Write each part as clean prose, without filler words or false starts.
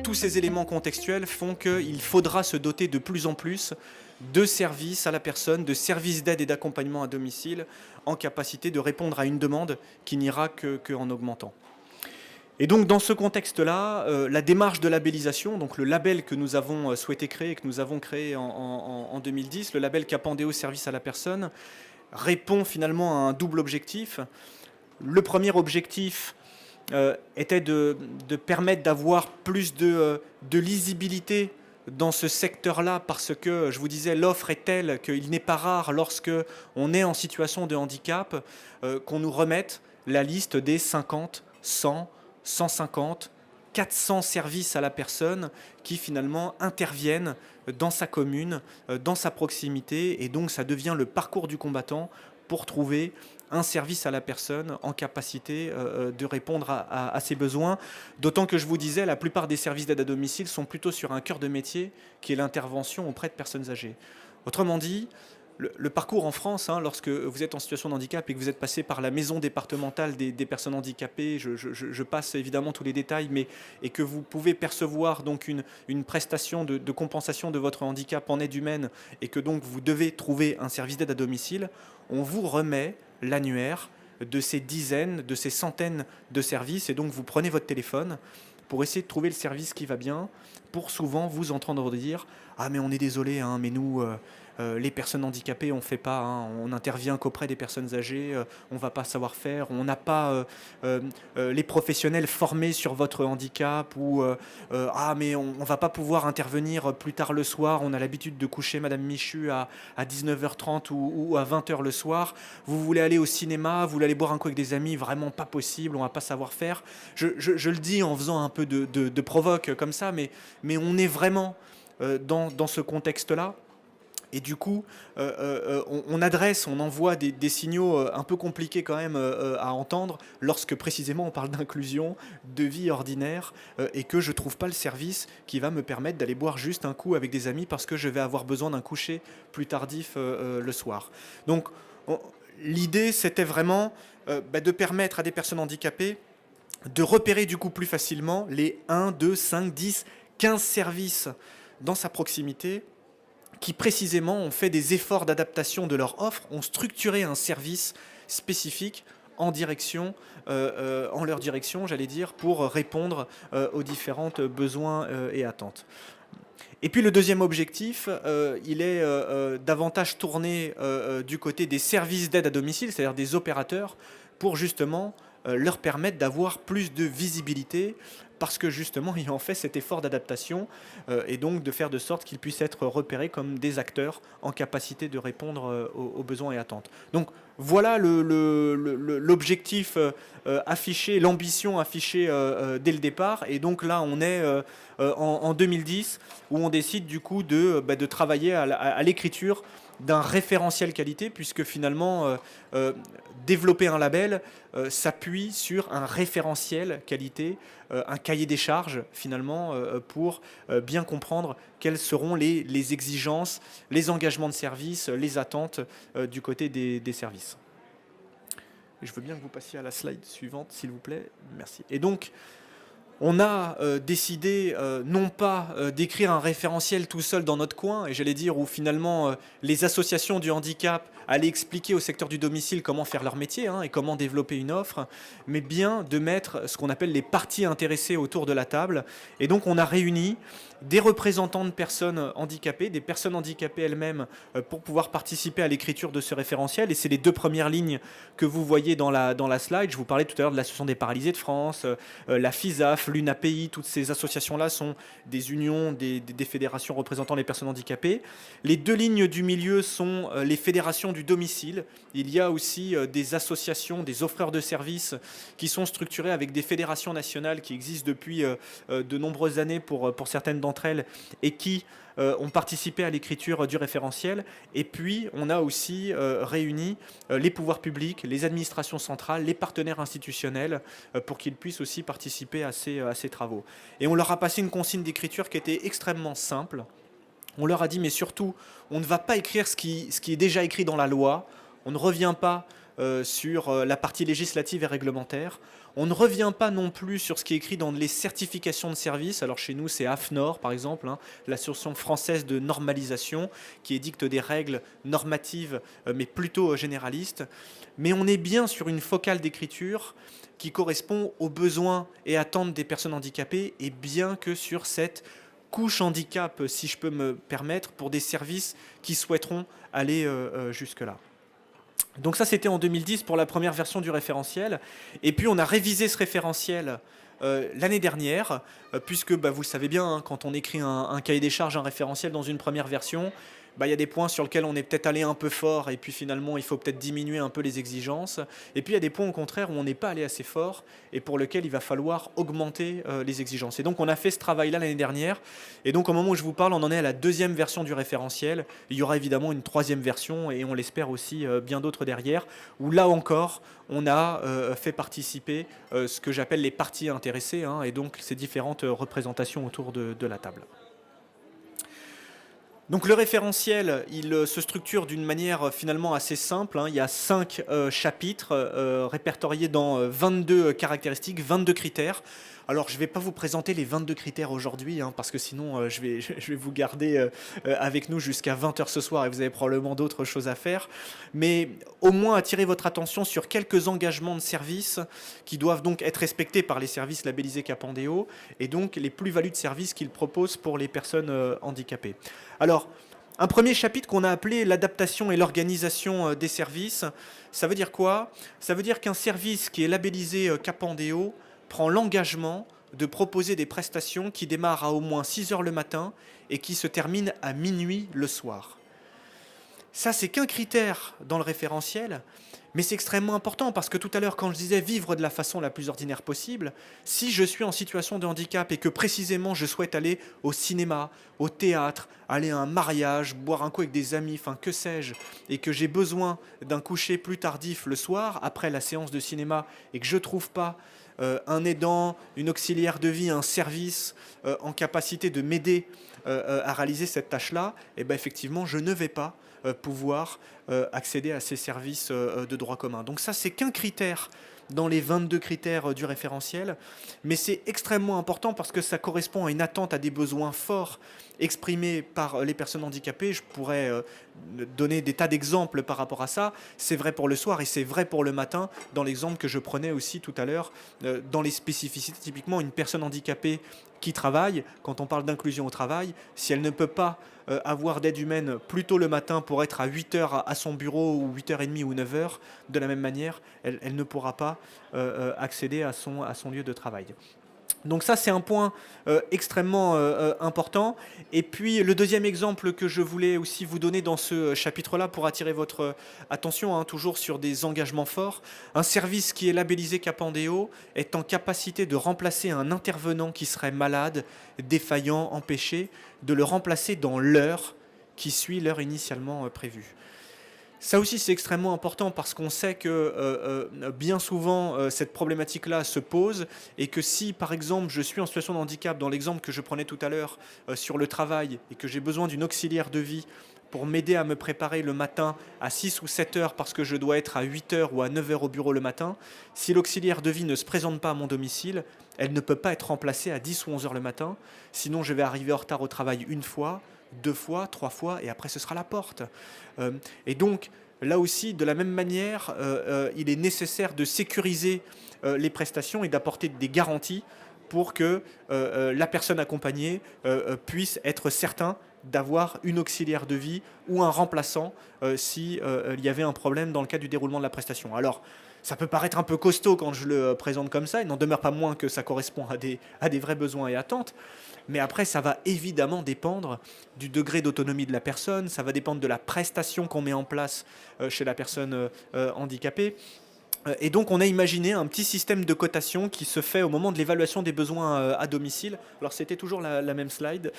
tous ces éléments contextuels font qu'il faudra se doter de plus en plus de services à la personne, de services d'aide et d'accompagnement à domicile en capacité de répondre à une demande qui n'ira qu'en augmentant. Et donc dans ce contexte-là, la démarche de labellisation, donc le label que nous avons souhaité créer, que nous avons créé en 2010, le label Capandéo Service à la personne, répond finalement à un double objectif. Le premier objectif était de permettre d'avoir plus de lisibilité dans ce secteur-là, parce que, je vous disais, l'offre est telle qu'il n'est pas rare, lorsque on est en situation de handicap, qu'on nous remette la liste des 50, 100, 150, 400 services à la personne qui finalement interviennent dans sa commune, dans sa proximité, et donc ça devient le parcours du combattant pour trouver un service à la personne en capacité de répondre à ses besoins. D'autant que je vous disais, la plupart des services d'aide à domicile sont plutôt sur un cœur de métier qui est l'intervention auprès de personnes âgées. Autrement dit, le parcours en France, lorsque vous êtes en situation de handicap et que vous êtes passé par la maison départementale des personnes handicapées, je passe évidemment tous les détails, et que vous pouvez percevoir donc une prestation de compensation de votre handicap en aide humaine, et que donc vous devez trouver un service d'aide à domicile, on vous remet l'annuaire de ces dizaines, de ces centaines de services, et donc vous prenez votre téléphone pour essayer de trouver le service qui va bien, pour souvent vous entendre dire « Ah mais on est désolé, mais nous, les personnes handicapées, on ne fait pas, on n'intervient qu'auprès des personnes âgées, on ne va pas savoir faire, on n'a pas les professionnels formés sur votre handicap, ou ah mais on ne va pas pouvoir intervenir plus tard le soir, on a l'habitude de coucher Madame Michu à 19h30 ou à 20h le soir, vous voulez aller au cinéma, vous voulez aller boire un coup avec des amis, vraiment pas possible, on ne va pas savoir faire. » Je le dis en faisant un peu de provoque comme ça, mais on est vraiment dans ce contexte-là. Et du coup, on adresse, on envoie des signaux un peu compliqués quand même à entendre lorsque précisément on parle d'inclusion, de vie ordinaire, et que je ne trouve pas le service qui va me permettre d'aller boire juste un coup avec des amis parce que je vais avoir besoin d'un coucher plus tardif le soir. Donc l'idée, c'était vraiment de permettre à des personnes handicapées de repérer du coup plus facilement les 1, 2, 5, 10, 15 services dans sa proximité qui précisément ont fait des efforts d'adaptation de leur offre, ont structuré un service spécifique en leur direction, j'allais dire, pour répondre aux différents besoins et attentes. Et puis le deuxième objectif, il est davantage tourné du côté des services d'aide à domicile, c'est-à-dire des opérateurs, pour justement leur permettre d'avoir plus de visibilité, parce que justement, ils ont fait cet effort d'adaptation et donc de faire de sorte qu'ils puissent être repérés comme des acteurs en capacité de répondre aux besoins et attentes. Donc voilà l'objectif affiché, l'ambition affichée dès le départ. Et donc là, on est en 2010 où on décide du coup de travailler à l'écriture d'un référentiel qualité, puisque finalement, développer un label s'appuie sur un référentiel qualité, un cahier des charges finalement, pour bien comprendre quelles seront les exigences, les engagements de service, les attentes du côté des services. Je veux bien que vous passiez à la slide suivante, s'il vous plaît. Merci. Et donc, on a décidé non pas d'écrire un référentiel tout seul dans notre coin, et j'allais dire où finalement les associations du handicap allaient expliquer au secteur du domicile comment faire leur métier et comment développer une offre, mais bien de mettre ce qu'on appelle les parties intéressées autour de la table. Et donc on a réuni des représentants de personnes handicapées, des personnes handicapées elles-mêmes, pour pouvoir participer à l'écriture de ce référentiel. Et c'est les deux premières lignes que vous voyez dans la slide. Je vous parlais tout à l'heure de l'Association des paralysés de France, la FISAF, l'UNAPI, toutes ces associations-là sont des unions, des fédérations représentant les personnes handicapées. Les deux lignes du milieu sont les fédérations du domicile. Il y a aussi des associations, des offreurs de services qui sont structurés avec des fédérations nationales qui existent depuis de nombreuses années pour certaines d'entre elles, et qui ont participé à l'écriture du référentiel. Et puis, on a aussi réuni les pouvoirs publics, les administrations centrales, les partenaires institutionnels, pour qu'ils puissent aussi participer à ces travaux. Et on leur a passé une consigne d'écriture qui était extrêmement simple. On leur a dit, mais surtout, on ne va pas écrire ce qui est déjà écrit dans la loi. On ne revient pas sur la partie législative et réglementaire. On ne revient pas non plus sur ce qui est écrit dans les certifications de services. Alors chez nous, c'est AFNOR, par exemple, hein, l'association française de normalisation, qui édicte des règles normatives, mais plutôt généralistes. Mais on est bien sur une focale d'écriture qui correspond aux besoins et attentes des personnes handicapées, et bien que sur cette couche handicap, si je peux me permettre, pour des services qui souhaiteront aller jusque-là. Donc ça, c'était en 2010 pour la première version du référentiel. Et puis, on a révisé ce référentiel l'année dernière, puisque vous le savez bien, hein, quand on écrit un cahier des charges, un référentiel dans une première version, il y a des points sur lesquels on est peut-être allé un peu fort et puis finalement il faut peut-être diminuer un peu les exigences. Et puis il y a des points au contraire où on n'est pas allé assez fort et pour lesquels il va falloir augmenter les exigences. Et donc on a fait ce travail-là l'année dernière. Et donc au moment où je vous parle, on en est à la deuxième version du référentiel. Il y aura évidemment une troisième version et on l'espère aussi bien d'autres derrière, où là encore on a fait participer ce que j'appelle les parties intéressées, hein, et donc ces différentes représentations autour de la table. Donc le référentiel, il se structure d'une manière finalement assez simple, hein. Il y a 5 chapitres répertoriés dans 22 caractéristiques, 22 critères. Alors je ne vais pas vous présenter les 22 critères aujourd'hui, hein, parce que sinon je vais vous garder avec nous jusqu'à 20 heures ce soir et vous avez probablement d'autres choses à faire. Mais au moins attirer votre attention sur quelques engagements de service qui doivent donc être respectés par les services labellisés Capandéo et donc les plus-values de services qu'ils proposent pour les personnes handicapées. Alors, un premier chapitre qu'on a appelé l'adaptation et l'organisation des services, ça veut dire quoi? Ça veut dire qu'un service qui est labellisé Capandéo prend l'engagement de proposer des prestations qui démarrent à au moins 6 heures le matin et qui se terminent à minuit le soir. Ça, c'est qu'un critère dans le référentiel, mais c'est extrêmement important parce que tout à l'heure, quand je disais vivre de la façon la plus ordinaire possible, si je suis en situation de handicap et que précisément je souhaite aller au cinéma, au théâtre, aller à un mariage, boire un coup avec des amis, enfin que sais-je, et que j'ai besoin d'un coucher plus tardif le soir, après la séance de cinéma, et que je ne trouve pas un aidant, une auxiliaire de vie, un service en capacité de m'aider à réaliser cette tâche-là, et effectivement, je ne vais pas pouvoir accéder à ces services de droit commun. Donc ça, c'est qu'un critère dans les 22 critères du référentiel, mais c'est extrêmement important parce que ça correspond à une attente, à des besoins forts exprimés par les personnes handicapées. Je pourrais donner des tas d'exemples par rapport à ça. C'est vrai pour le soir et c'est vrai pour le matin, dans l'exemple que je prenais aussi tout à l'heure, dans les spécificités. Typiquement, une personne handicapée qui travaille, quand on parle d'inclusion au travail, si elle ne peut pas avoir d'aide humaine plus tôt le matin pour être à 8 heures à son bureau ou 8h30 ou 9 heures, de la même manière, elle ne pourra pas accéder à son lieu de travail. Donc ça, c'est un point extrêmement important. Et puis, le deuxième exemple que je voulais aussi vous donner dans ce chapitre-là pour attirer votre attention, hein, toujours sur des engagements forts, un service qui est labellisé Capandéo est en capacité de remplacer un intervenant qui serait malade, défaillant, empêché, de le remplacer dans l'heure qui suit l'heure initialement prévue. Ça aussi, c'est extrêmement important parce qu'on sait que bien souvent, cette problématique-là se pose et que si, par exemple, je suis en situation de handicap, dans l'exemple que je prenais tout à l'heure sur le travail, et que j'ai besoin d'une auxiliaire de vie pour m'aider à me préparer le matin à 6 ou 7 heures parce que je dois être à 8 heures ou à 9 heures au bureau le matin, si l'auxiliaire de vie ne se présente pas à mon domicile, elle ne peut pas être remplacée à 10 ou 11 heures le matin, sinon je vais arriver en retard au travail une fois, 2 fois, 3 fois, et après ce sera la porte. Et donc, là aussi, de la même manière, il est nécessaire de sécuriser les prestations et d'apporter des garanties pour que la personne accompagnée puisse être certain d'avoir une auxiliaire de vie ou un remplaçant si il y avait un problème dans le cadre du déroulement de la prestation. Alors, ça peut paraître un peu costaud quand je le présente comme ça, il n'en demeure pas moins que ça correspond à des vrais besoins et attentes. Mais après, ça va évidemment dépendre du degré d'autonomie de la personne, ça va dépendre de la prestation qu'on met en place chez la personne handicapée. Et donc, on a imaginé un petit système de cotation qui se fait au moment de l'évaluation des besoins à domicile. Alors, c'était toujours la même slide.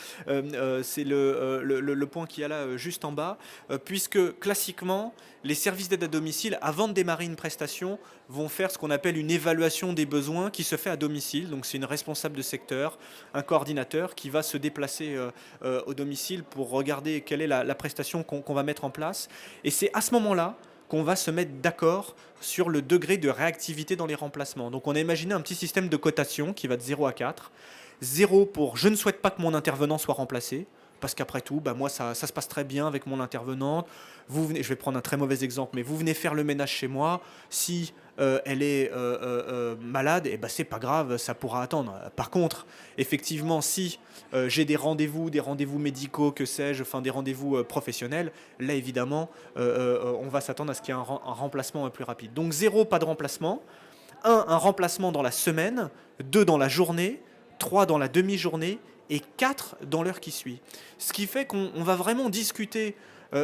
C'est le point qu'il y a là juste en bas. Puisque, classiquement, les services d'aide à domicile, avant de démarrer une prestation, vont faire ce qu'on appelle une évaluation des besoins qui se fait à domicile. Donc, c'est une responsable de secteur, un coordinateur qui va se déplacer au domicile pour regarder quelle est la prestation qu'on va mettre en place. Et c'est à ce moment-là qu'on va se mettre d'accord sur le degré de réactivité dans les remplacements. Donc on a imaginé un petit système de cotation qui va de 0 à 4. 0 pour je ne souhaite pas que mon intervenant soit remplacé, parce qu'après tout, bah moi ça se passe très bien avec mon intervenante. Vous venez, je vais prendre un très mauvais exemple, mais vous venez faire le ménage chez moi. Si elle est malade, et bah c'est pas grave, ça pourra attendre. Par contre, effectivement, si j'ai des rendez-vous médicaux, que sais-je, enfin des rendez-vous professionnels, là évidemment, on va s'attendre à ce qu'il y ait un remplacement plus rapide. Donc 0, pas de remplacement. Un remplacement dans la semaine. 2, dans la journée. 3, dans la demi-journée. Et 4, dans l'heure qui suit. Ce qui fait qu'on va vraiment discuter,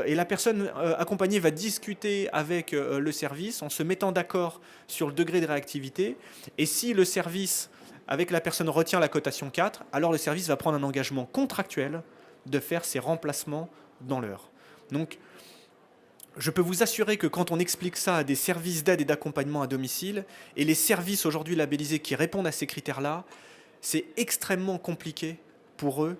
et la personne accompagnée va discuter avec le service en se mettant d'accord sur le degré de réactivité. Et si le service, avec la personne, retient la cotation 4, alors le service va prendre un engagement contractuel de faire ses remplacements dans l'heure. Donc, je peux vous assurer que quand on explique ça à des services d'aide et d'accompagnement à domicile, et les services aujourd'hui labellisés qui répondent à ces critères-là, c'est extrêmement compliqué pour eux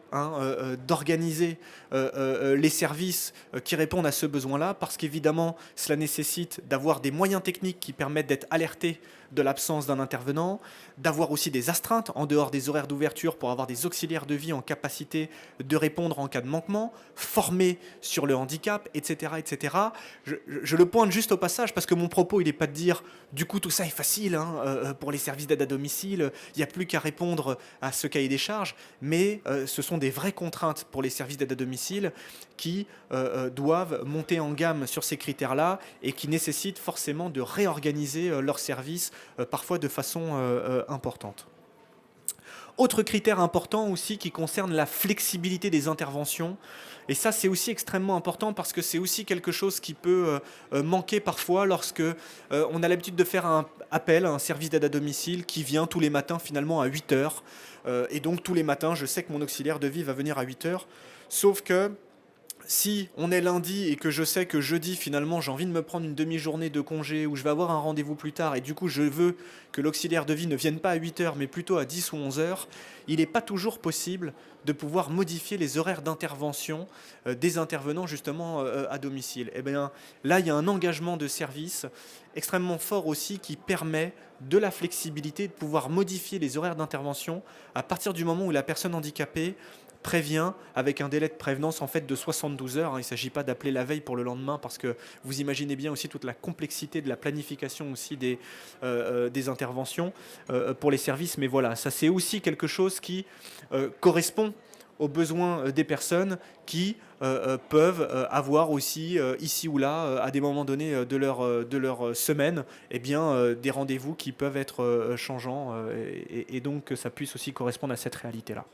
d'organiser les services qui répondent à ce besoin-là, parce qu'évidemment, cela nécessite d'avoir des moyens techniques qui permettent d'être alertés de l'absence d'un intervenant, d'avoir aussi des astreintes en dehors des horaires d'ouverture pour avoir des auxiliaires de vie en capacité de répondre en cas de manquement, formés sur le handicap, etc. etc. Je le pointe juste au passage parce que mon propos, il n'est pas de dire du coup tout ça est facile pour les services d'aide à domicile, il n'y a plus qu'à répondre à ce cahier des charges, mais ce sont des vraies contraintes pour les services d'aide à domicile qui doivent monter en gamme sur ces critères-là et qui nécessitent forcément de réorganiser leurs services parfois de façon importante. Autre critère important aussi qui concerne la flexibilité des interventions. Et ça, c'est aussi extrêmement important parce que c'est aussi quelque chose qui peut manquer parfois lorsque on a l'habitude de faire un appel à un service d'aide à domicile qui vient tous les matins finalement à 8 heures. Et donc tous les matins, je sais que mon auxiliaire de vie va venir à 8 heures. Sauf que si on est lundi et que je sais que jeudi, finalement, j'ai envie de me prendre une demi-journée de congé ou je vais avoir un rendez-vous plus tard et du coup, je veux que l'auxiliaire de vie ne vienne pas à 8 heures mais plutôt à 10 ou 11 heures, il n'est pas toujours possible de pouvoir modifier les horaires d'intervention des intervenants justement à domicile. Et bien là, il y a un engagement de service extrêmement fort aussi qui permet de la flexibilité, de pouvoir modifier les horaires d'intervention à partir du moment où la personne handicapée prévient avec un délai de prévenance en fait de 72 heures. Il ne s'agit pas d'appeler la veille pour le lendemain parce que vous imaginez bien aussi toute la complexité de la planification aussi des interventions pour les services. Mais voilà, ça c'est aussi quelque chose qui correspond aux besoins des personnes qui peuvent avoir aussi ici ou là à des moments donnés de leur semaine des rendez-vous qui peuvent être changeants et donc que ça puisse aussi correspondre à cette réalité-là.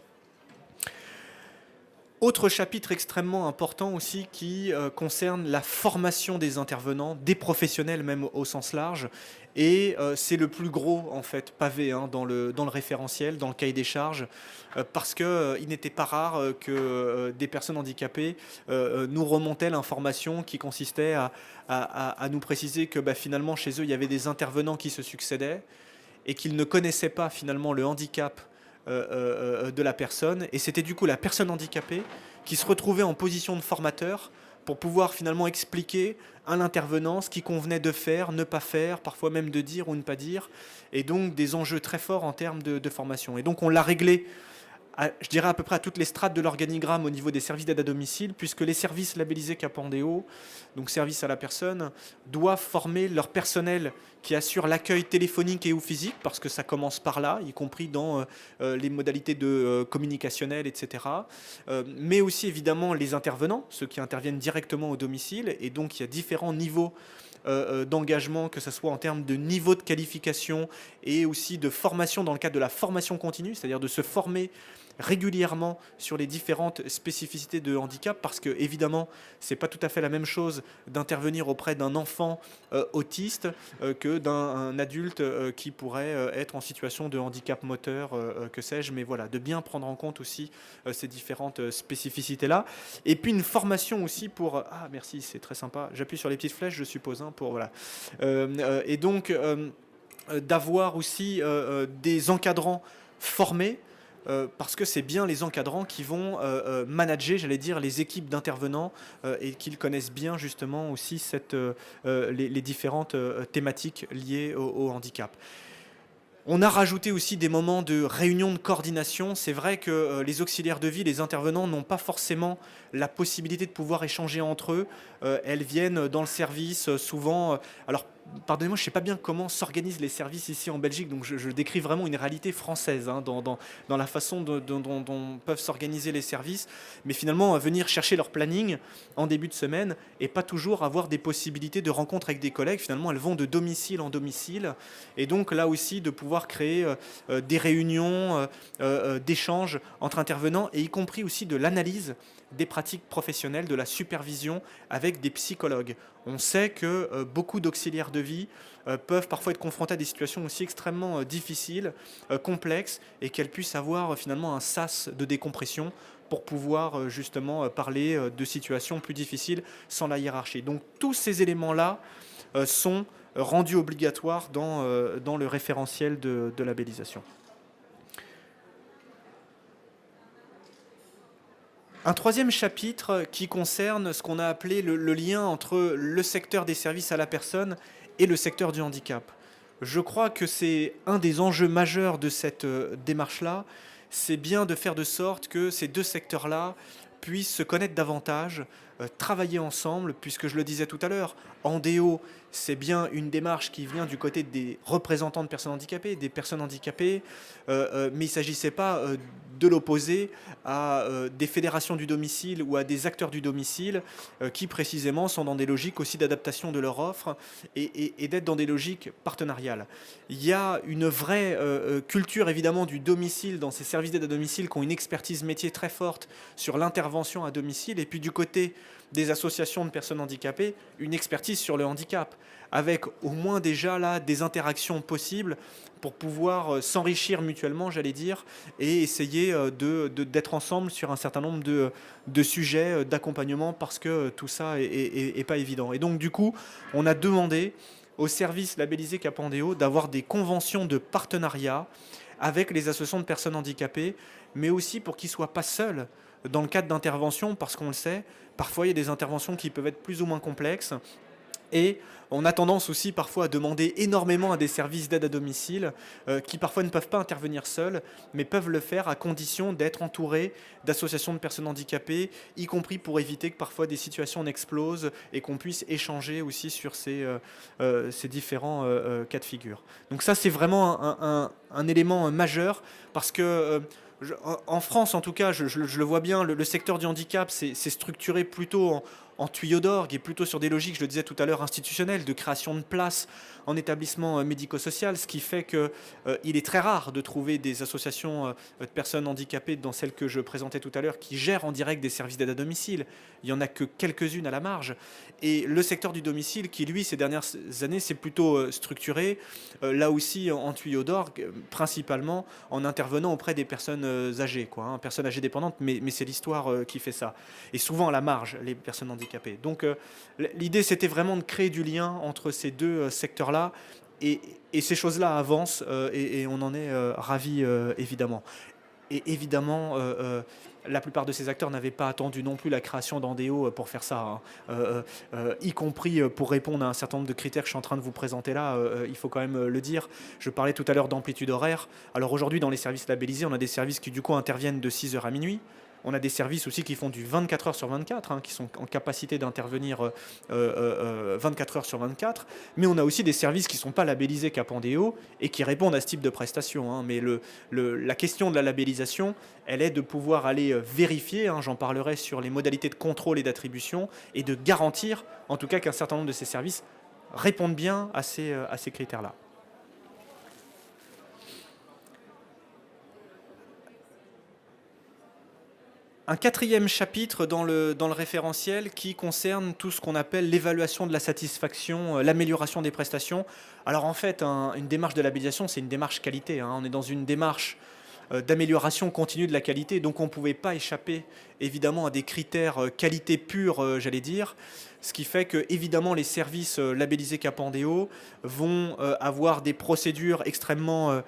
Autre chapitre extrêmement important aussi qui concerne la formation des intervenants, des professionnels même au sens large. Et c'est le plus gros en fait pavé dans le référentiel, dans le cahier des charges, parce qu'il n'était pas rare que des personnes handicapées nous remontaient l'information qui consistait à nous préciser que finalement chez eux il y avait des intervenants qui se succédaient et qu'ils ne connaissaient pas finalement le handicap de la personne, et c'était du coup la personne handicapée qui se retrouvait en position de formateur pour pouvoir finalement expliquer à l'intervenant ce qui convenait de faire, ne pas faire, parfois même de dire ou ne pas dire, et donc des enjeux très forts en termes de formation. Et donc on l'a réglé je dirais à peu près à toutes les strates de l'organigramme au niveau des services d'aide à domicile, puisque les services labellisés Capandéo, donc services à la personne, doivent former leur personnel qui assure l'accueil téléphonique et ou physique, parce que ça commence par là, y compris dans les modalités de communicationnelles, etc. Mais aussi évidemment les intervenants, ceux qui interviennent directement au domicile, et donc il y a différents niveaux d'engagement, que ce soit en termes de niveau de qualification et aussi de formation dans le cadre de la formation continue, c'est-à-dire de se former régulièrement sur les différentes spécificités de handicap, parce que évidemment c'est pas tout à fait la même chose d'intervenir auprès d'un enfant autiste que d'un adulte qui pourrait être en situation de handicap moteur, que sais-je, mais voilà, de bien prendre en compte aussi ces différentes spécificités là, et puis une formation aussi pour merci, c'est très sympa, j'appuie sur les petites flèches je suppose pour voilà, et donc d'avoir aussi des encadrants formés parce que c'est bien les encadrants qui vont manager, j'allais dire, les équipes d'intervenants et qu'ils connaissent bien justement aussi les différentes thématiques liées au handicap. On a rajouté aussi des moments de réunion de coordination. C'est vrai que les auxiliaires de vie, les intervenants n'ont pas forcément la possibilité de pouvoir échanger entre eux. Elles viennent dans le service souvent. Alors, pardonnez-moi, je ne sais pas bien comment s'organisent les services ici en Belgique, donc je décris vraiment une réalité française hein, dans la façon dont peuvent s'organiser les services. Mais finalement, venir chercher leur planning en début de semaine et pas toujours avoir des possibilités de rencontre avec des collègues. Finalement, elles vont de domicile en domicile. Et donc là aussi, de pouvoir créer des réunions d'échanges entre intervenants et y compris aussi de l'analyse des pratiques professionnelles, de la supervision avec des psychologues. On sait que beaucoup d'auxiliaires de vie peuvent parfois être confrontés à des situations aussi extrêmement difficiles, complexes, et qu'elles puissent avoir finalement un sas de décompression pour pouvoir justement parler de situations plus difficiles sans la hiérarchie. Donc tous ces éléments-là sont rendus obligatoires dans le référentiel de labellisation. Un troisième chapitre qui concerne ce qu'on a appelé le lien entre le secteur des services à la personne et le secteur du handicap. Je crois que c'est un des enjeux majeurs de cette démarche-là, c'est bien de faire de sorte que ces deux secteurs-là puissent se connaître davantage, travailler ensemble, puisque je le disais tout à l'heure, Andéo, c'est bien une démarche qui vient du côté des représentants de personnes handicapées, des personnes handicapées, mais il ne s'agissait pas de l'opposer à des fédérations du domicile ou à des acteurs du domicile qui précisément sont dans des logiques aussi d'adaptation de leur offre et d'être dans des logiques partenariales. Il y a une vraie culture évidemment du domicile dans ces services d'aide à domicile qui ont une expertise métier très forte sur l'intervention à domicile et puis du côté des associations de personnes handicapées, une expertise sur le handicap, avec au moins déjà là des interactions possibles pour pouvoir s'enrichir mutuellement, j'allais dire, et essayer d'être ensemble sur un certain nombre de sujets d'accompagnement parce que tout ça est pas évident. Et donc du coup, on a demandé aux services labellisés Capandéo d'avoir des conventions de partenariat avec les associations de personnes handicapées, mais aussi pour qu'ils ne soient pas seuls dans le cadre d'interventions, parce qu'on le sait, parfois il y a des interventions qui peuvent être plus ou moins complexes, et on a tendance aussi parfois à demander énormément à des services d'aide à domicile qui parfois ne peuvent pas intervenir seuls, mais peuvent le faire à condition d'être entourés d'associations de personnes handicapées, y compris pour éviter que parfois des situations n'explosent et qu'on puisse échanger aussi sur ces différents cas de figure. Donc ça c'est vraiment un élément majeur parce que en France, en tout cas, je le vois bien, le secteur du handicap, c'est structuré plutôt en tuyau d'orgue et plutôt sur des logiques, je le disais tout à l'heure, institutionnelles, de création de places en établissement médico-social, ce qui fait qu'il est très rare de trouver des associations de personnes handicapées dans celles que je présentais tout à l'heure qui gèrent en direct des services d'aide à domicile. Il n'y en a que quelques-unes à la marge. Et le secteur du domicile, qui lui, ces dernières années, s'est plutôt structuré, là aussi en tuyau d'orgue, principalement en intervenant auprès des personnes âgées, quoi, hein, personnes âgées dépendantes, mais c'est l'histoire qui fait ça. Et souvent à la marge, les personnes handicapées. Donc l'idée, c'était vraiment de créer du lien entre ces deux secteurs-là, et ces choses-là avancent, et on en est ravis, évidemment. Et évidemment, la plupart de ces acteurs n'avaient pas attendu non plus la création d'Andéo pour faire ça, hein. Y compris pour répondre à un certain nombre de critères que je suis en train de vous présenter là, il faut quand même le dire. Je parlais tout à l'heure d'amplitude horaire. Alors aujourd'hui, dans les services labellisés, on a des services qui du coup interviennent de 6 heures à minuit. On a des services aussi qui font du 24 heures sur 24, hein, qui sont en capacité d'intervenir 24 heures sur 24. Mais on a aussi des services qui ne sont pas labellisés Capandéo et qui répondent à ce type de prestations, hein. Mais la question de la labellisation, elle est de pouvoir aller vérifier, hein, j'en parlerai sur les modalités de contrôle et d'attribution, et de garantir en tout cas qu'un certain nombre de ces services répondent bien à ces critères-là. Un quatrième chapitre dans le référentiel qui concerne tout ce qu'on appelle l'évaluation de la satisfaction, l'amélioration des prestations. Alors en fait, une démarche de labellisation, c'est une démarche qualité, hein. On est dans une démarche d'amélioration continue de la qualité, donc on ne pouvait pas échapper évidemment à des critères qualité pure, j'allais dire. Ce qui fait que, évidemment, les services labellisés Capandeo vont avoir des procédures extrêmement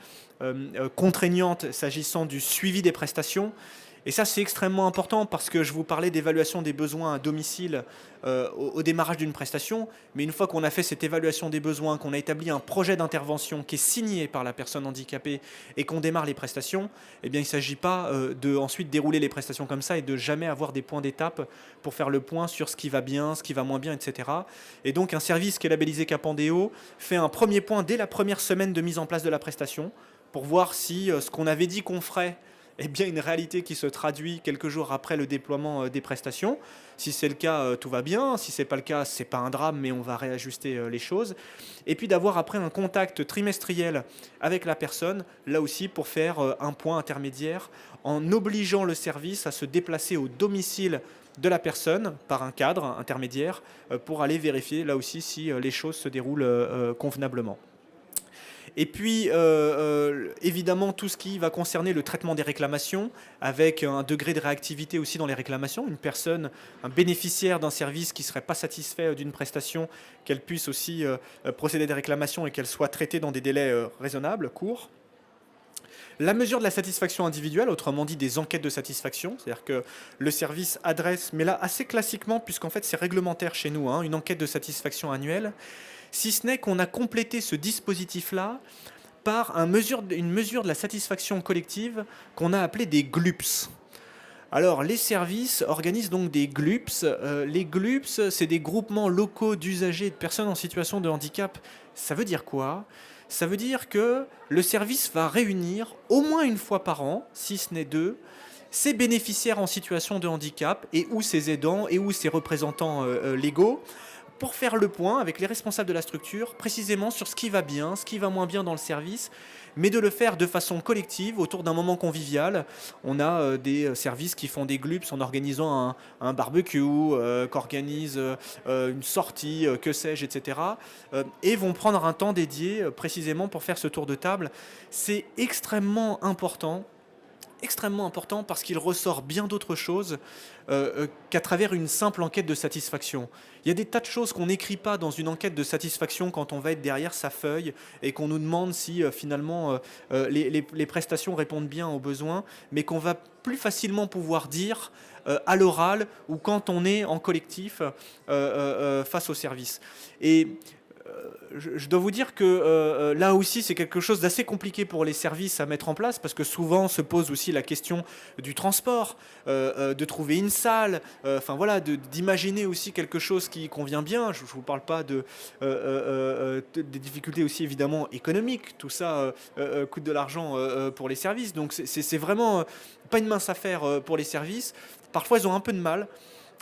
contraignantes s'agissant du suivi des prestations. Et ça, c'est extrêmement important parce que je vous parlais d'évaluation des besoins à domicile au démarrage d'une prestation. Mais une fois qu'on a fait cette évaluation des besoins, qu'on a établi un projet d'intervention qui est signé par la personne handicapée et qu'on démarre les prestations, eh bien, il ne s'agit pas de ensuite dérouler les prestations comme ça et de jamais avoir des points d'étape pour faire le point sur ce qui va bien, ce qui va moins bien, etc. Et donc, un service qui est labellisé Capandeo fait un premier point dès la première semaine de mise en place de la prestation pour voir si ce qu'on avait dit qu'on ferait est bien une réalité qui se traduit quelques jours après le déploiement des prestations. Si c'est le cas, tout va bien. Si ce n'est pas le cas, ce n'est pas un drame, mais on va réajuster les choses. Et puis d'avoir après un contact trimestriel avec la personne, là aussi pour faire un point intermédiaire, en obligeant le service à se déplacer au domicile de la personne par un cadre intermédiaire pour aller vérifier là aussi si les choses se déroulent convenablement. Et puis, évidemment, tout ce qui va concerner le traitement des réclamations, avec un degré de réactivité aussi dans les réclamations. Une personne, un bénéficiaire d'un service qui ne serait pas satisfait d'une prestation, qu'elle puisse aussi procéder à des réclamations et qu'elle soit traitée dans des délais raisonnables, courts. La mesure de la satisfaction individuelle, autrement dit des enquêtes de satisfaction, c'est-à-dire que le service adresse, mais là assez classiquement, puisqu'en fait c'est réglementaire chez nous, une enquête de satisfaction annuelle, si ce n'est qu'on a complété ce dispositif-là par une mesure de la satisfaction collective qu'on a appelée des GLUPS. Alors, les services organisent donc des GLUPS. Les GLUPS, c'est des groupements locaux d'usagers et de personnes en situation de handicap. Ça veut dire quoi? Ça veut dire que le service va réunir au moins une fois par an, si ce n'est deux, ses bénéficiaires en situation de handicap et ou ses aidants et ou ses représentants légaux pour faire le point avec les responsables de la structure, précisément sur ce qui va bien, ce qui va moins bien dans le service, mais de le faire de façon collective, autour d'un moment convivial. On a des services qui font des GLUPS en organisant un barbecue, qu'organisent une sortie, que sais-je, etc. Et vont prendre un temps dédié précisément pour faire ce tour de table. C'est extrêmement important parce qu'il ressort bien d'autres choses qu'à travers une simple enquête de satisfaction. Il y a des tas de choses qu'on n'écrit pas dans une enquête de satisfaction quand on va être derrière sa feuille et qu'on nous demande si finalement les prestations répondent bien aux besoins, mais qu'on va plus facilement pouvoir dire à l'oral ou quand on est en collectif face au service. Et je dois vous dire que là aussi, c'est quelque chose d'assez compliqué pour les services à mettre en place parce que souvent se pose aussi la question du transport, de trouver une salle, enfin voilà, d'imaginer aussi quelque chose qui convient bien. Je ne vous parle pas des difficultés aussi évidemment économiques. Tout ça coûte de l'argent pour les services. Donc c'est vraiment pas une mince affaire pour les services. Parfois, ils ont un peu de mal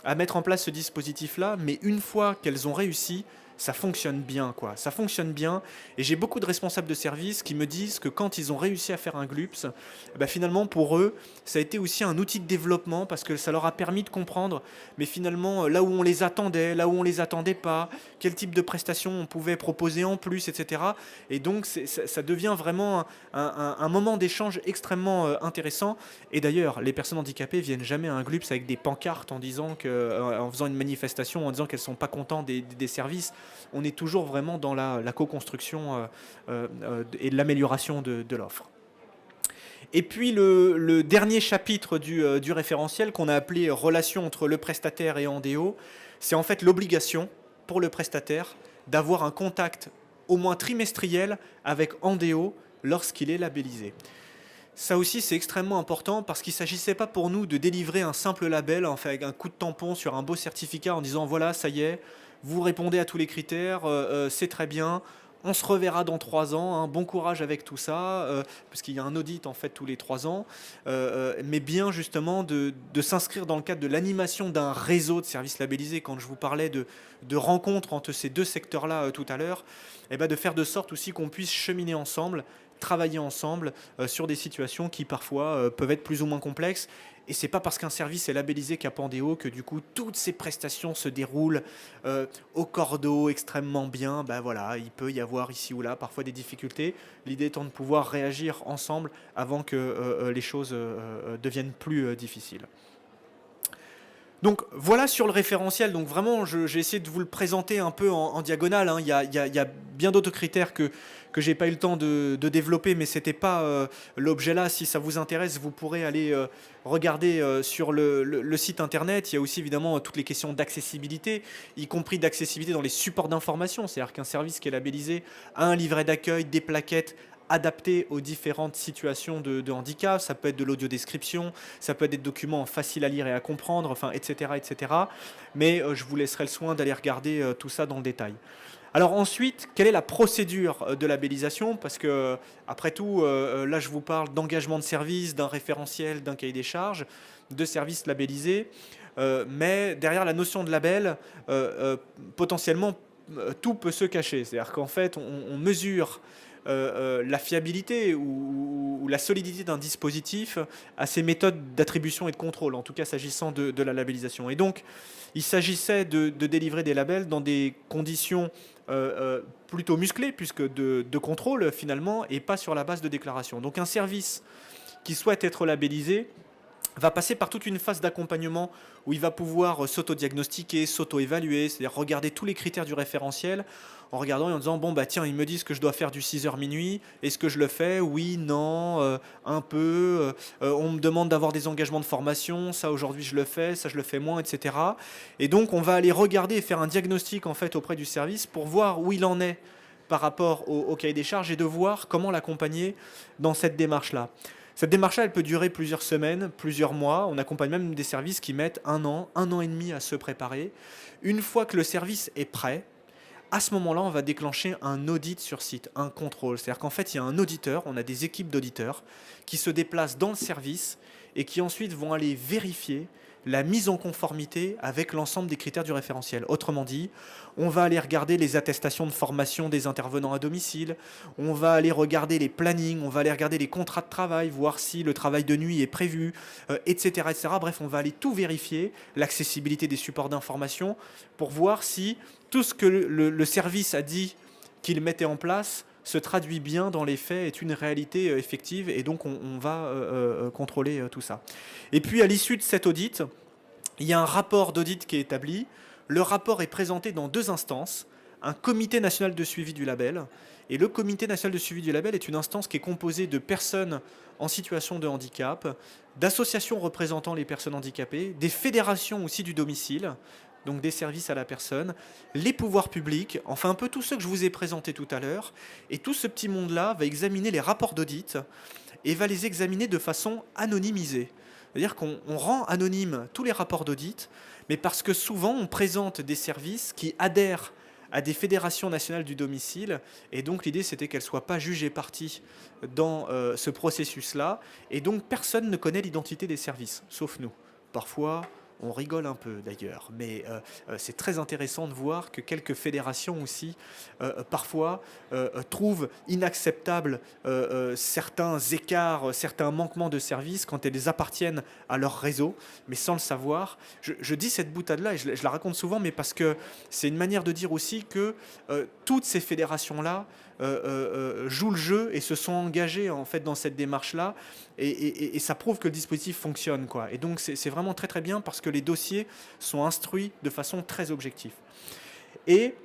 à mettre en place ce dispositif-là, mais une fois qu'elles ont réussi, ça fonctionne bien, quoi. Ça fonctionne bien. Et j'ai beaucoup de responsables de service qui me disent que quand ils ont réussi à faire un GLUPS, bah finalement, pour eux, ça a été aussi un outil de développement parce que ça leur a permis de comprendre, mais finalement, là où on les attendait, là où on les attendait pas, quel type de prestations on pouvait proposer en plus, etc. Et donc, ça devient vraiment un moment d'échange extrêmement intéressant. Et d'ailleurs, les personnes handicapées viennent jamais à un GLUPS avec des pancartes en disant en faisant une manifestation, en disant qu'elles sont pas contentes des services. On est toujours vraiment dans la co-construction et l'amélioration de l'offre. Et puis le dernier chapitre du référentiel qu'on a appelé relation entre le prestataire et Andéo, c'est en fait l'obligation pour le prestataire d'avoir un contact au moins trimestriel avec Andéo lorsqu'il est labellisé. Ça aussi, c'est extrêmement important parce qu'il ne s'agissait pas pour nous de délivrer un simple label, enfin, avec un coup de tampon sur un beau certificat en disant voilà, ça y est, vous répondez à tous les critères, c'est très bien, on se reverra dans 3 ans, bon courage avec tout ça, parce qu'il y a un audit en fait tous les 3 ans, mais bien justement de s'inscrire dans le cadre de l'animation d'un réseau de services labellisés. Quand je vous parlais de rencontres entre ces deux secteurs-là tout à l'heure, et de faire de sorte aussi qu'on puisse cheminer ensemble, travailler ensemble sur des situations qui parfois peuvent être plus ou moins complexes. Et c'est pas parce qu'un service est labellisé Capandéo que du coup toutes ces prestations se déroulent au cordeau extrêmement bien. Voilà, il peut y avoir ici ou là parfois des difficultés. L'idée étant de pouvoir réagir ensemble avant que les choses deviennent plus difficiles. Donc voilà sur le référentiel. Donc vraiment, j'ai essayé de vous le présenter un peu en diagonale, hein. Il y a bien d'autres critères que j'ai pas eu le temps de développer, mais c'était pas l'objet là. Si ça vous intéresse, vous pourrez aller regarder sur le site internet. Il y a aussi évidemment toutes les questions d'accessibilité, y compris d'accessibilité dans les supports d'information. C'est-à-dire qu'un service qui est labellisé a un livret d'accueil, des plaquettes adapté aux différentes situations de handicap. Ça peut être de l'audiodescription, ça peut être des documents faciles à lire et à comprendre, enfin, etc. etc. Mais je vous laisserai le soin d'aller regarder tout ça dans le détail. Alors ensuite, quelle est la procédure de labellisation? Parce que, après tout, là je vous parle d'engagement de service, d'un référentiel, d'un cahier des charges, de services labellisés. Mais derrière la notion de label, potentiellement, tout peut se cacher. C'est-à-dire qu'en fait, on mesure la fiabilité ou la solidité d'un dispositif à ses méthodes d'attribution et de contrôle, en tout cas s'agissant de la labellisation. Et donc, il s'agissait de délivrer des labels dans des conditions plutôt musclées, puisque de contrôle finalement, et pas sur la base de déclaration. Donc un service qui souhaite être labellisé va passer par toute une phase d'accompagnement où il va pouvoir s'auto-diagnostiquer, s'auto-évaluer, c'est-à-dire regarder tous les critères du référentiel en regardant et en disant bon bah tiens, ils me disent que je dois faire du 6h minuit, est-ce que je le fais? Oui, non, un peu, on me demande d'avoir des engagements de formation, ça aujourd'hui je le fais, ça je le fais moins, etc. Et donc on va aller regarder et faire un diagnostic en fait auprès du service pour voir où il en est par rapport au cahier des charges et de voir comment l'accompagner dans cette démarche-là. Cette démarche-là, elle peut durer plusieurs semaines, plusieurs mois. On accompagne même des services qui mettent un an et demi à se préparer. Une fois que le service est prêt, à ce moment-là, on va déclencher un audit sur site, un contrôle. C'est-à-dire qu'en fait, il y a un auditeur, on a des équipes d'auditeurs qui se déplacent dans le service et qui ensuite vont aller vérifier la mise en conformité avec l'ensemble des critères du référentiel. Autrement dit, on va aller regarder les attestations de formation des intervenants à domicile, on va aller regarder les plannings, on va aller regarder les contrats de travail, voir si le travail de nuit est prévu, etc., etc. Bref, on va aller tout vérifier, l'accessibilité des supports d'information, pour voir si tout ce que le service a dit qu'il mettait en place se traduit bien dans les faits, est une réalité effective, et donc on va contrôler tout ça. Et puis à l'issue de cet audit, il y a un rapport d'audit qui est établi. Le rapport est présenté dans deux instances, un comité national de suivi du label, et le comité national de suivi du label est une instance qui est composée de personnes en situation de handicap, d'associations représentant les personnes handicapées, des fédérations aussi du domicile, donc des services à la personne, les pouvoirs publics, enfin un peu tous ceux que je vous ai présentés tout à l'heure. Et tout ce petit monde-là va examiner les rapports d'audit et va les examiner de façon anonymisée. C'est-à-dire qu'on rend anonyme tous les rapports d'audit, mais parce que souvent on présente des services qui adhèrent à des fédérations nationales du domicile, et donc l'idée c'était qu'elles ne soient pas jugées parties dans ce processus-là, et donc personne ne connaît l'identité des services, sauf nous. Parfois, on rigole un peu d'ailleurs, mais c'est très intéressant de voir que quelques fédérations aussi, parfois, trouvent inacceptables certains écarts, certains manquements de services quand elles appartiennent à leur réseau, mais sans le savoir. Je dis cette boutade-là, et je la raconte souvent, mais parce que c'est une manière de dire aussi que toutes ces fédérations-là jouent le jeu et se sont engagés en fait dans cette démarche-là, et ça prouve que le dispositif fonctionne, quoi. Et donc c'est vraiment très très bien parce que les dossiers sont instruits de façon très objective. Et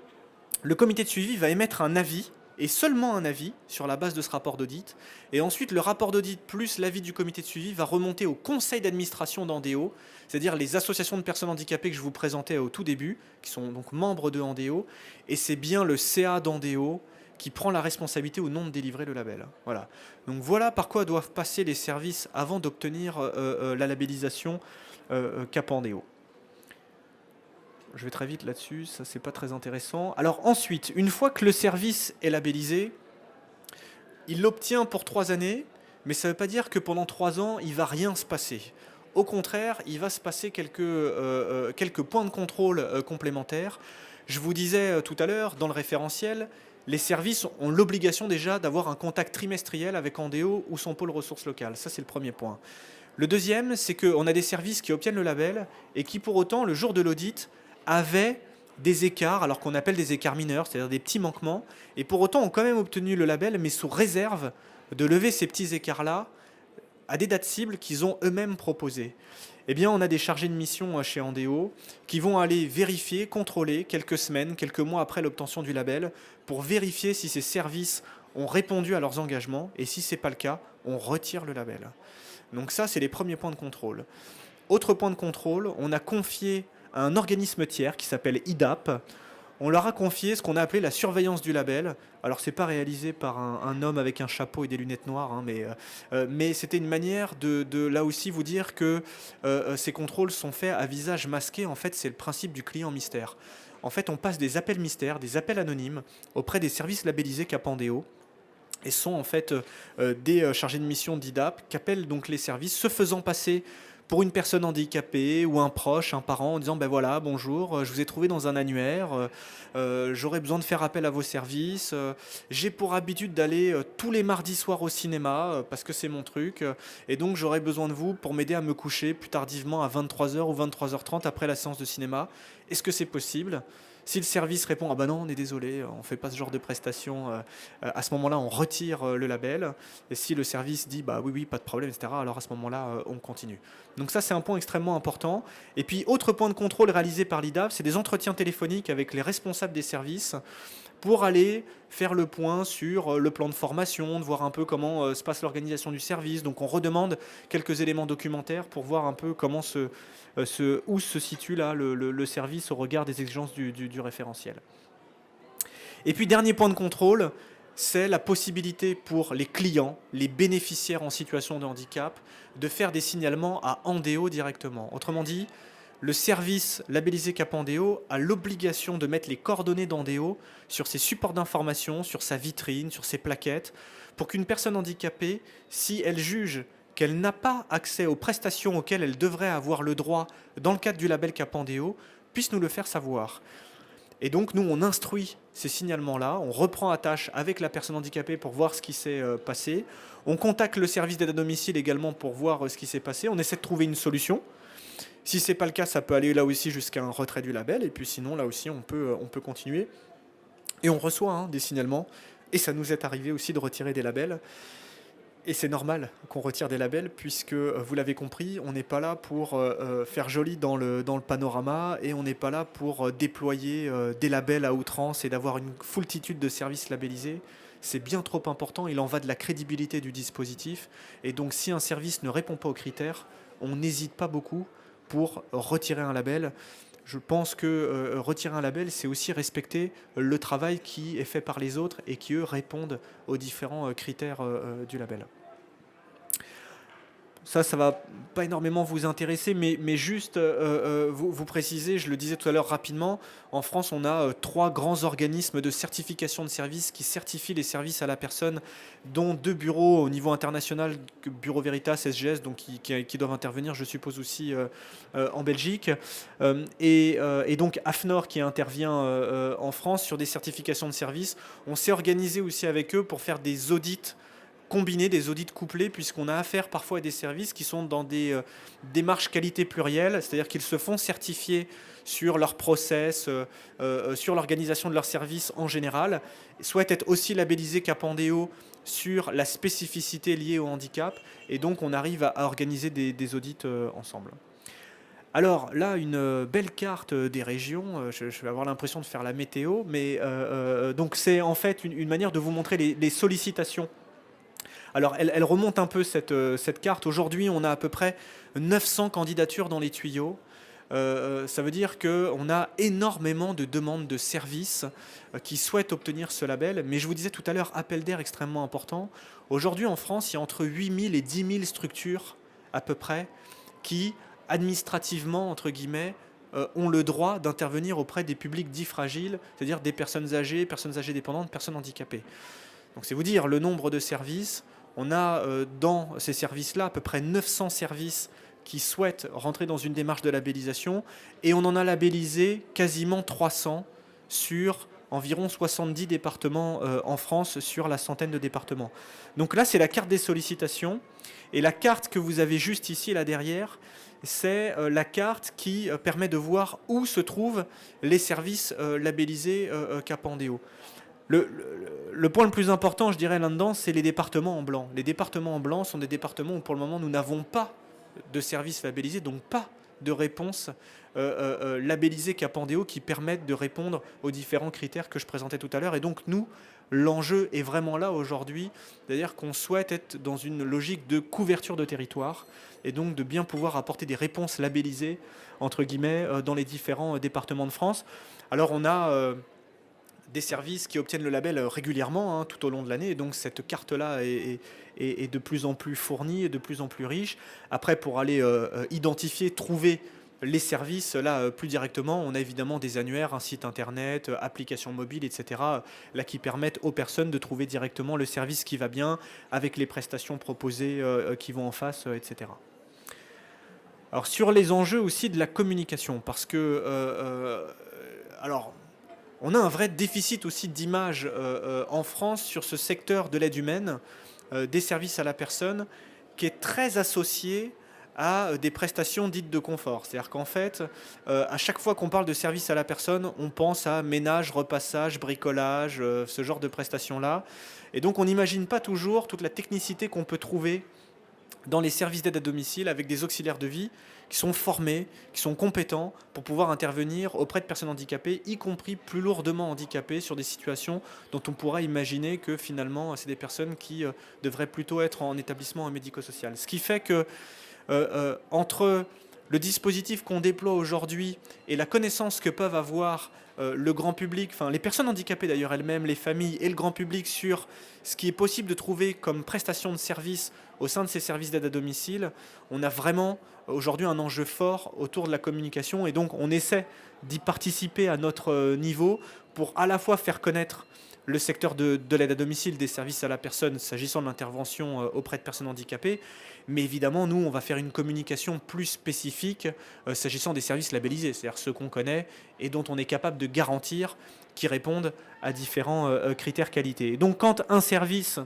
le comité de suivi va émettre un avis, et seulement un avis, sur la base de ce rapport d'audit. Et ensuite, le rapport d'audit plus l'avis du comité de suivi va remonter au conseil d'administration d'Andéo, c'est-à-dire les associations de personnes handicapées que je vous présentais au tout début, qui sont donc membres de Andéo, et c'est bien le CA d'Andéo qui prend la responsabilité ou non de délivrer le label. Voilà. Donc voilà par quoi doivent passer les services avant d'obtenir la labellisation Cap Andéo. Je vais très vite là-dessus, ça c'est pas très intéressant. Alors ensuite, une fois que le service est labellisé, il l'obtient pour 3 années, mais ça ne veut pas dire que pendant 3 ans, il ne va rien se passer. Au contraire, il va se passer quelques points de contrôle complémentaires. Je vous disais tout à l'heure, dans le référentiel, les services ont l'obligation déjà d'avoir un contact trimestriel avec Andéo ou son pôle ressources locales. Ça, c'est le premier point. Le deuxième, c'est qu'on a des services qui obtiennent le label et qui, pour autant, le jour de l'audit, avaient des écarts, alors qu'on appelle des écarts mineurs, c'est-à-dire des petits manquements, et pour autant ont quand même obtenu le label, mais sous réserve de lever ces petits écarts-là à des dates cibles qu'ils ont eux-mêmes proposées. Eh bien, on a des chargés de mission chez Andéo qui vont aller vérifier, contrôler quelques semaines, quelques mois après l'obtention du label pour vérifier si ces services ont répondu à leurs engagements et si ce n'est pas le cas, on retire le label. Donc ça, c'est les premiers points de contrôle. Autre point de contrôle, on a confié à un organisme tiers qui s'appelle IDAP. On leur a confié ce qu'on a appelé la surveillance du label. Alors, ce n'est pas réalisé par un homme avec un chapeau et des lunettes noires, hein, mais c'était une manière de, là aussi, vous dire que ces contrôles sont faits à visage masqué. En fait, c'est le principe du client mystère. En fait, on passe des appels mystères, des appels anonymes auprès des services labellisés Capandéo. Et sont en fait des chargés de mission d'IDAP qui appellent donc les services, se faisant passer pour une personne handicapée ou un proche, un parent, en disant ben voilà, bonjour, je vous ai trouvé dans un annuaire, j'aurais besoin de faire appel à vos services, j'ai pour habitude d'aller tous les mardis soirs au cinéma parce que c'est mon truc, et donc j'aurais besoin de vous pour m'aider à me coucher plus tardivement à 23h ou 23h30 après la séance de cinéma. Est-ce que c'est possible ? Si le service répond ah ben non, on est désolé, on ne fait pas ce genre de prestation, à ce moment-là, on retire le label. Et si le service dit bah oui, oui, pas de problème, etc., alors à ce moment-là, on continue. Donc ça, c'est un point extrêmement important. Et puis, autre point de contrôle réalisé par l'IDAP, c'est des entretiens téléphoniques avec les responsables des services pour aller faire le point sur le plan de formation, de voir un peu comment se passe l'organisation du service. Donc on redemande quelques éléments documentaires pour voir un peu comment où se situe là le service au regard des exigences du référentiel. Et puis dernier point de contrôle, c'est la possibilité pour les clients, les bénéficiaires en situation de handicap, de faire des signalements à Andéo directement. Autrement dit, le service labellisé Capandéo a l'obligation de mettre les coordonnées d'Andéo sur ses supports d'information, sur sa vitrine, sur ses plaquettes, pour qu'une personne handicapée, si elle juge qu'elle n'a pas accès aux prestations auxquelles elle devrait avoir le droit dans le cadre du label Capandéo, puisse nous le faire savoir. Et donc nous, on instruit ces signalements-là, on reprend à tâche avec la personne handicapée pour voir ce qui s'est passé, on contacte le service d'aide à domicile également pour voir ce qui s'est passé, on essaie de trouver une solution. Si ce n'est pas le cas, ça peut aller là aussi jusqu'à un retrait du label, et puis sinon, là aussi, on peut continuer. Et on reçoit des signalements, et ça nous est arrivé aussi de retirer des labels. Et c'est normal qu'on retire des labels, puisque, vous l'avez compris, on n'est pas là pour faire joli dans le panorama, et on n'est pas là pour déployer des labels à outrance et d'avoir une foultitude de services labellisés. C'est bien trop important, il en va de la crédibilité du dispositif. Et donc, si un service ne répond pas aux critères, on n'hésite pas beaucoup pour retirer un label. Je pense que retirer un label, c'est aussi respecter le travail qui est fait par les autres et qui, eux, répondent aux différents critères du label. Ça ne va pas énormément vous intéresser, mais juste vous préciser, je le disais tout à l'heure rapidement, en France, on a 3 grands organismes de certification de services qui certifient les services à la personne, dont 2 bureaux au niveau international, Bureau Veritas, SGS, donc qui doivent intervenir, je suppose, aussi en Belgique, et donc AFNOR qui intervient en France sur des certifications de services. On s'est organisé aussi avec eux pour faire des audits combiner des audits couplés, puisqu'on a affaire parfois à des services qui sont dans des démarches qualité plurielle, c'est-à-dire qu'ils se font certifier sur leur process, sur l'organisation de leurs services en général, souhaitent être aussi labellisés Capandéo sur la spécificité liée au handicap, et donc on arrive à organiser des audits ensemble. Alors là, une belle carte des régions, je vais avoir l'impression de faire la météo, mais donc c'est en fait une manière de vous montrer les sollicitations. Alors, elle remonte un peu cette carte. Aujourd'hui, on a à peu près 900 candidatures dans les tuyaux. Ça veut dire qu'on a énormément de demandes de services qui souhaitent obtenir ce label. Mais je vous disais tout à l'heure, appel d'air extrêmement important. Aujourd'hui, en France, il y a entre 8 000 et 10 000 structures à peu près qui, administrativement, entre guillemets, ont le droit d'intervenir auprès des publics dits fragiles, c'est-à-dire des personnes âgées dépendantes, personnes handicapées. Donc c'est vous dire le nombre de services. On a dans ces services-là à peu près 900 services qui souhaitent rentrer dans une démarche de labellisation, et on en a labellisé quasiment 300 sur environ 70 départements en France, sur la centaine de départements. Donc là, c'est la carte des sollicitations, et la carte que vous avez juste ici, là derrière, c'est la carte qui permet de voir où se trouvent les services labellisés Capandéo. Le point le plus important, je dirais, là-dedans, c'est les départements en blanc. Les départements en blanc sont des départements où, pour le moment, nous n'avons pas de services labellisés, donc pas de réponses labellisées Capandéo qui permettent de répondre aux différents critères que je présentais tout à l'heure. Et donc, nous, l'enjeu est vraiment là aujourd'hui, c'est-à-dire qu'on souhaite être dans une logique de couverture de territoire et donc de bien pouvoir apporter des réponses labellisées, entre guillemets, dans les différents départements de France. Alors, on a des services qui obtiennent le label régulièrement tout au long de l'année. Et donc cette carte-là est de plus en plus fournie et de plus en plus riche. Après, pour aller identifier, trouver les services, là, plus directement, on a évidemment des annuaires, un site internet, applications mobiles, etc., là, qui permettent aux personnes de trouver directement le service qui va bien, avec les prestations proposées qui vont en face, etc. Alors, sur les enjeux aussi de la communication, parce que, alors, on a un vrai déficit aussi d'image en France sur ce secteur de l'aide humaine, des services à la personne, qui est très associé à des prestations dites de confort. C'est-à-dire qu'en fait, à chaque fois qu'on parle de services à la personne, on pense à ménage, repassage, bricolage, ce genre de prestations-là. Et donc on n'imagine pas toujours toute la technicité qu'on peut trouver dans les services d'aide à domicile avec des auxiliaires de vie qui sont formés, qui sont compétents pour pouvoir intervenir auprès de personnes handicapées, y compris plus lourdement handicapées, sur des situations dont on pourrait imaginer que finalement c'est des personnes qui devraient plutôt être en établissement médico-social. Ce qui fait que entre le dispositif qu'on déploie aujourd'hui et la connaissance que peuvent avoir le grand public, enfin les personnes handicapées d'ailleurs elles-mêmes, les familles et le grand public sur ce qui est possible de trouver comme prestation de service au sein de ces services d'aide à domicile, on a vraiment aujourd'hui un enjeu fort autour de la communication et donc on essaie d'y participer à notre niveau pour à la fois faire connaître le secteur de l'aide à domicile, des services à la personne s'agissant de l'intervention auprès de personnes handicapées. Mais évidemment, nous, on va faire une communication plus spécifique s'agissant des services labellisés, c'est-à-dire ceux qu'on connaît et dont on est capable de garantir qu'ils répondent à différents critères qualité. Et donc, quand un service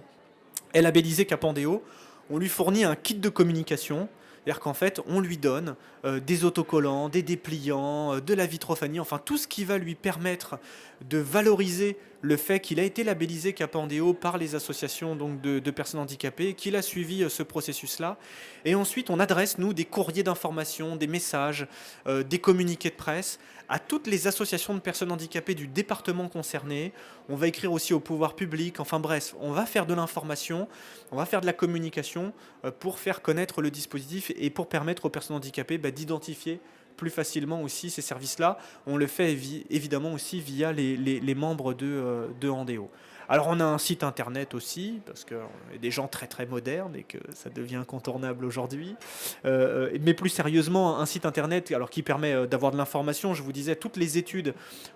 est labellisé Capandéo, on lui fournit un kit de communication. C'est-à-dire qu'en fait, on lui donne des autocollants, des dépliants, de la vitrophanie, enfin tout ce qui va lui permettre de valoriser le fait qu'il a été labellisé Capandéo par les associations donc, de personnes handicapées, qu'il a suivi ce processus-là. Et ensuite, on adresse, nous, des courriers d'information, des messages, des communiqués de presse à toutes les associations de personnes handicapées du département concerné. On va écrire aussi au pouvoir public. Enfin bref, on va faire de l'information, on va faire de la communication pour faire connaître le dispositif et pour permettre aux personnes handicapées d'identifier plus facilement aussi ces services-là. On le fait évidemment aussi via les membres de Handéo. Alors on a un site internet aussi, parce qu'on est des gens très très modernes et que ça devient incontournable aujourd'hui. Mais plus sérieusement, un site internet alors, qui permet d'avoir de l'information. Je vous disais, toutes les études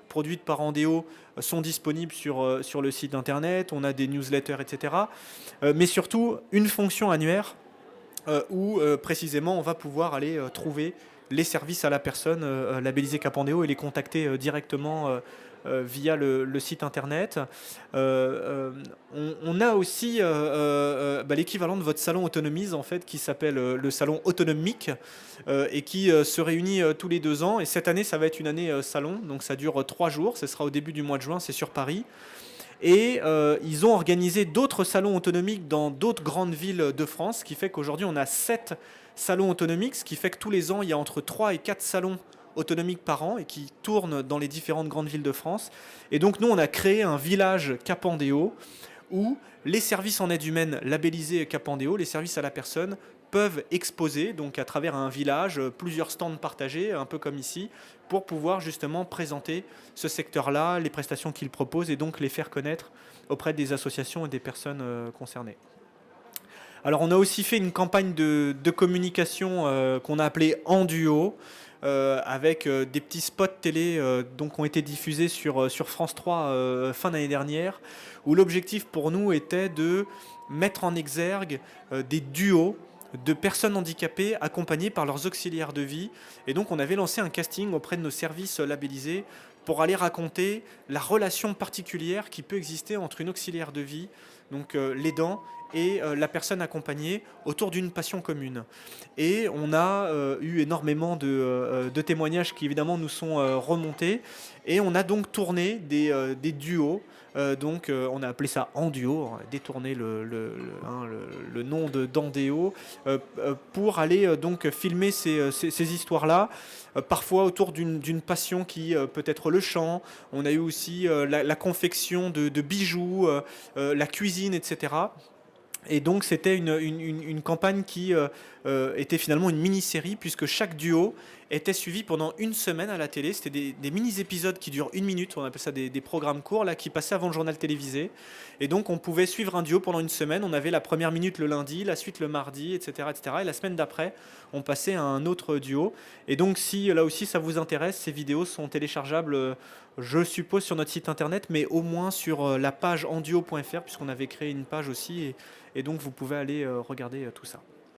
produites par Handéo sont disponibles sur le site internet. On a des newsletters, etc. Mais surtout, une fonction annuaire où précisément on va pouvoir aller trouver les services à la personne labellisés Capandéo et les contacter directement via le site internet. On a aussi l'équivalent de votre salon Autonomise en fait, qui s'appelle le salon Autonomique et qui se réunit tous les 2 ans. Et cette année, ça va être une année salon, donc ça dure 3 jours. Ce sera au début du mois de juin, c'est sur Paris. Et ils ont organisé d'autres salons autonomiques dans d'autres grandes villes de France, ce qui fait qu'aujourd'hui on a 7 salons autonomiques, ce qui fait que tous les ans il y a entre 3 et 4 salons autonomiques par an et qui tournent dans les différentes grandes villes de France. Et donc nous on a créé un village Capandéo où les services en aide humaine labellisés Capandéo, les services à la personne, peuvent exposer, donc à travers un village, plusieurs stands partagés, un peu comme ici, pour pouvoir justement présenter ce secteur-là, les prestations qu'il propose et donc les faire connaître auprès des associations et des personnes concernées. Alors on a aussi fait une campagne de communication qu'on a appelée En Duo, avec des petits spots télé donc, qui ont été diffusés sur France 3 fin d'année dernière, où l'objectif pour nous était de mettre en exergue des duos de personnes handicapées accompagnées par leurs auxiliaires de vie. Et donc on avait lancé un casting auprès de nos services labellisés pour aller raconter la relation particulière qui peut exister entre une auxiliaire de vie, donc l'aidant, et la personne accompagnée autour d'une passion commune. Et on a eu énormément de témoignages qui évidemment nous sont remontés, et on a donc tourné des duos On a appelé ça En Duo, on a détourné le nom d'Andéo, pour aller donc filmer ces histoires-là, parfois autour d'une passion qui peut être le chant. On a eu aussi la confection de bijoux, la cuisine, etc. Et donc c'était une campagne qui était finalement une mini-série, puisque chaque duo était suivi pendant une semaine à la télé. C'était des mini-épisodes qui durent une minute, on appelle ça des programmes courts, là, qui passaient avant le journal télévisé. Et donc on pouvait suivre un duo pendant une semaine. On avait la première minute le lundi, la suite le mardi, etc. etc. Et la semaine d'après, on passait à un autre duo. Et donc si là aussi ça vous intéresse, ces vidéos sont téléchargeables, je suppose, sur notre site internet, mais au moins sur la page enduo.fr, puisqu'on avait créé une page aussi. Et donc vous pouvez aller regarder tout ça.